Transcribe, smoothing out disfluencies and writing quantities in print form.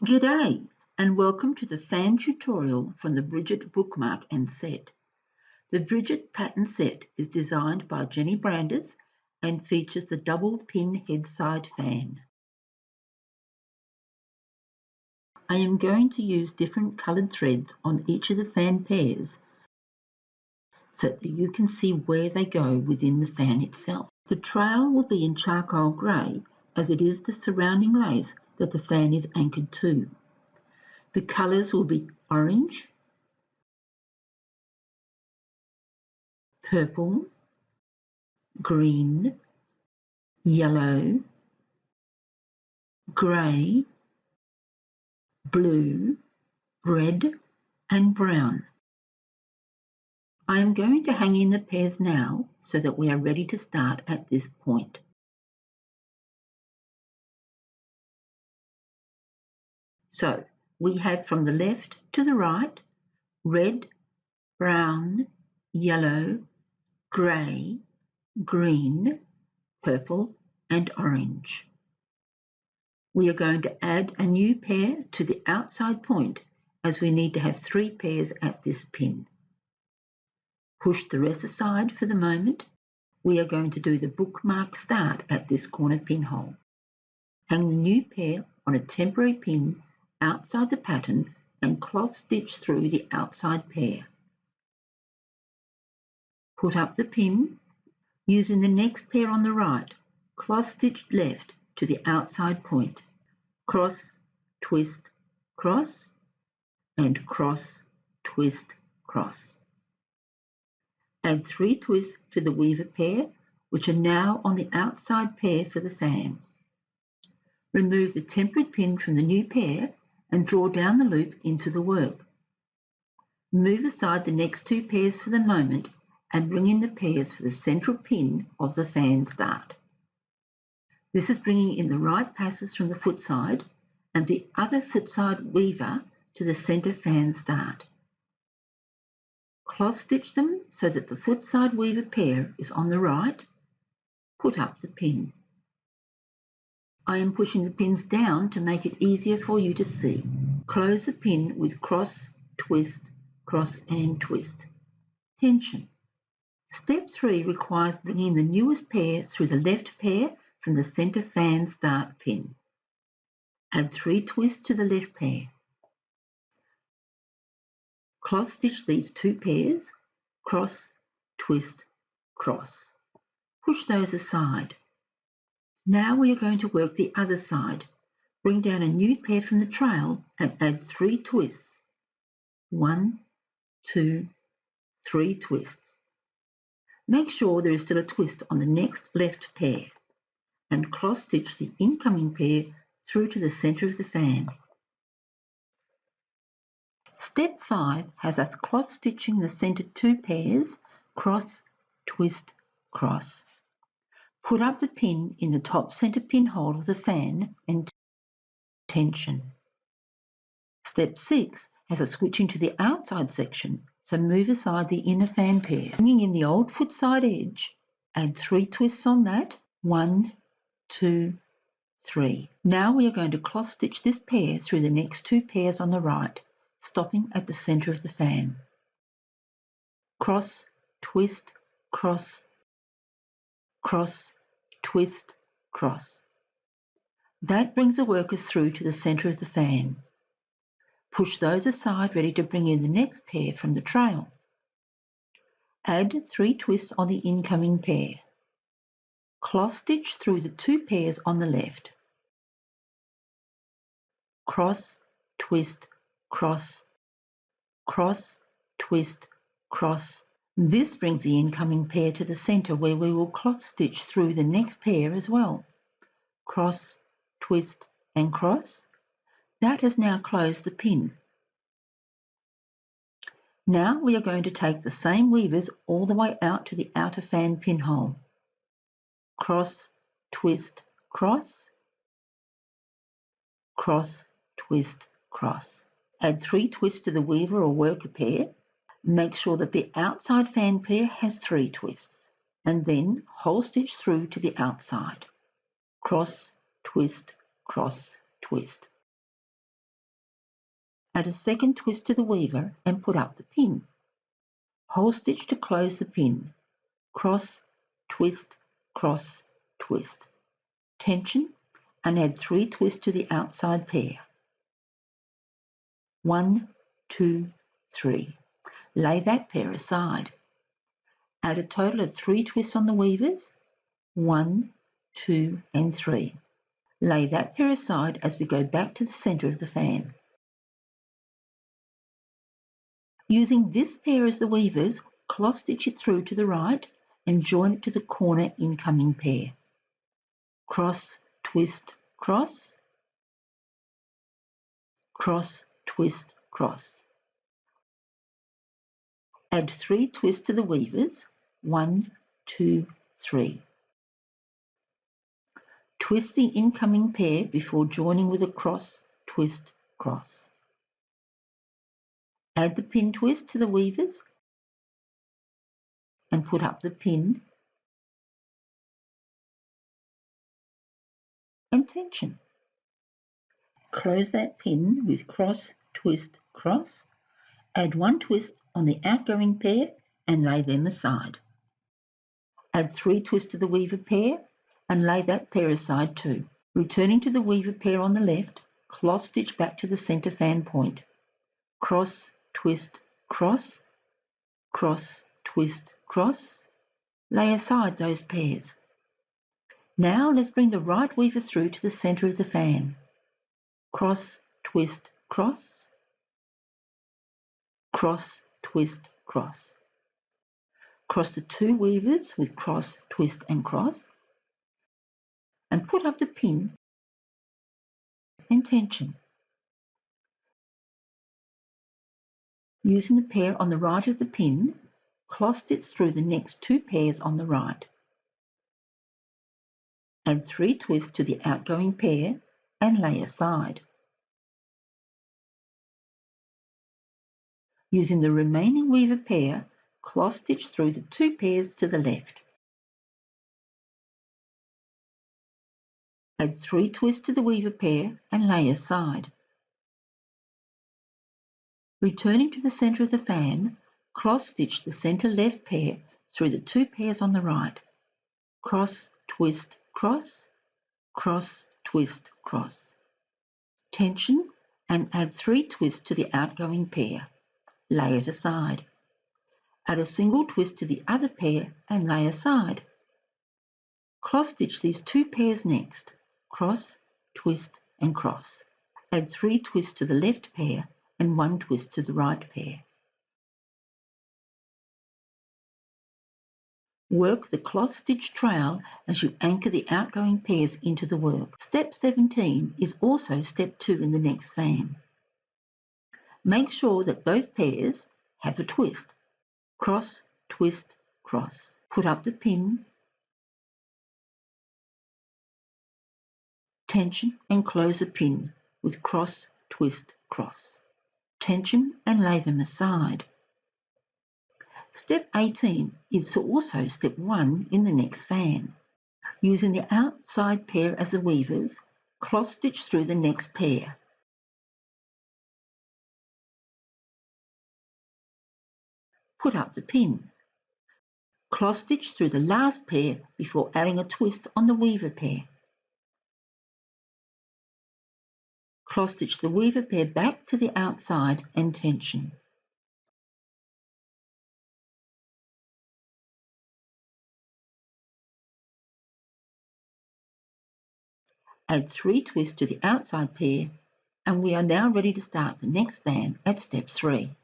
G'day and welcome to the fan tutorial from the Brigitte Bookmark and set. The Brigitte pattern set is designed by Jenny Brandis and features the double pin headside fan. I am going to use different coloured threads on each of the fan pairs so that you can see where they go within the fan itself. The trail will be in charcoal grey as it is the surrounding lace that the fan is anchored to. The colours will be orange, purple, green, yellow, grey, blue, red and brown. I am going to hang in the pairs now so that we are ready to start at this point. So we have from the left to the right, red, brown, yellow, grey, green, purple and orange. We are going to add a new pair to the outside point as we need to have 3 pairs at this pin. Push the rest aside for the moment. We are going to do the bookmark start at this corner pinhole. Hang the new pair on a temporary pin outside the pattern and cloth stitch through the outside pair. Put up the pin. Using the next pair on the right, cloth stitch left to the outside point. Cross, twist, cross, and cross, twist, cross. Add 3 twists to the weaver pair, which are now on the outside pair for the fan. Remove the temporary pin from the new pair and draw down the loop into the work. Move aside the next 2 pairs for the moment and bring in the pairs for the central pin of the fan start. This is bringing in the right passes from the foot side and the other foot side weaver to the centre fan start. Cloth stitch them so that the foot side weaver pair is on the right. Put up the pin. I am pushing the pins down to make it easier for you to see. Close the pin with cross, twist, cross and twist. Tension. Step 3 requires bringing the newest pair through the left pair from the centre fan start pin. Add 3 twists to the left pair. Cloth stitch these 2 pairs, cross, twist, cross. Push those aside. Now we are going to work the other side. Bring down a new pair from the trail and add 3 twists. 1, 2, 3 twists. Make sure there is still a twist on the next left pair and cross stitch the incoming pair through to the centre of the fan. Step 5 has us cloth stitching the centre 2 pairs, cross, twist, cross. Put up the pin in the top centre pinhole of the fan and tension. Step 6 has us switching to the outside section, so move aside the inner fan pair. Bringing in the old foot side edge, add 3 twists on that, 1, 2, 3. Now we are going to cross stitch this pair through the next 2 pairs on the right, stopping at the centre of the fan. Cross, twist, cross, cross, twist, cross. That brings the workers through to the centre of the fan. Push those aside, ready to bring in the next pair from the trail. Add 3 twists on the incoming pair. Cloth stitch through the 2 pairs on the left. Cross, twist, cross, cross, twist, cross. This brings the incoming pair to the centre where we will cloth stitch through the next pair as well. Cross, twist and cross. That has now closed the pin. Now we are going to take the same weavers all the way out to the outer fan pinhole. Cross, twist, cross, cross, twist, cross. Add 3 twists to the weaver or worker pair. Make sure that the outside fan pair has 3 twists and then whole stitch through to the outside. Cross, twist, cross, twist. Add a second twist to the weaver and put up the pin. Hole stitch to close the pin. Cross, twist, cross, twist. Tension and add 3 twists to the outside pair. 1, 2, 3. Lay that pair aside. Add a total of 3 twists on the weavers. 1, 2, and 3. Lay that pair aside as we go back to the centre of the fan. Using this pair as the weavers, cross stitch it through to the right and join it to the corner incoming pair. Cross, twist, cross, cross, twist, cross. Add 3 twists to the weavers. 1, 2, 3. Twist the incoming pair before joining with a cross, twist, cross. Add the pin twist to the weavers and put up the pin and tension. Close that pin with cross, twist, cross. Add 1 twist on the outgoing pair and lay them aside. Add 3 twists to the weaver pair and lay that pair aside too. Returning to the weaver pair on the left, cross stitch back to the centre fan point. Cross, twist, cross, cross, twist, cross. Lay aside those pairs. Now let's bring the right weaver through to the centre of the fan. Cross, twist, cross, cross, twist, cross. Cross the 2 weavers with cross, twist and cross and put up the pin and tension. Using the pair on the right of the pin, cross stitch through the next 2 pairs on the right. Add 3 twists to the outgoing pair and lay aside. Using the remaining weaver pair, cross stitch through the 2 pairs to the left. Add 3 twists to the weaver pair and lay aside. Returning to the centre of the fan, cross stitch the centre left pair through the 2 pairs on the right. Cross, twist, cross, cross, twist, cross. Tension and add 3 twists to the outgoing pair. Lay it aside. Add a single twist to the other pair and lay aside. Cross stitch these 2 pairs next. Cross, twist and cross. Add 3 twists to the left pair and 1 twist to the right pair. Work the cloth stitch trail as you anchor the outgoing pairs into the work. Step 17 is also step 2 in the next fan. Make sure that both pairs have a twist. Cross, twist, cross. Put up the pin, tension and close the pin with cross, twist, cross. Tension and lay them aside. Step 18 is also step 1 in the next fan. Using the outside pair as the weavers, cross stitch through the next pair. Put up the pin. Cross stitch through the last pair before adding a twist on the weaver pair. Cross stitch the weaver pair back to the outside and tension. Add 3 twists to the outside pair and we are now ready to start the next fan at step 3.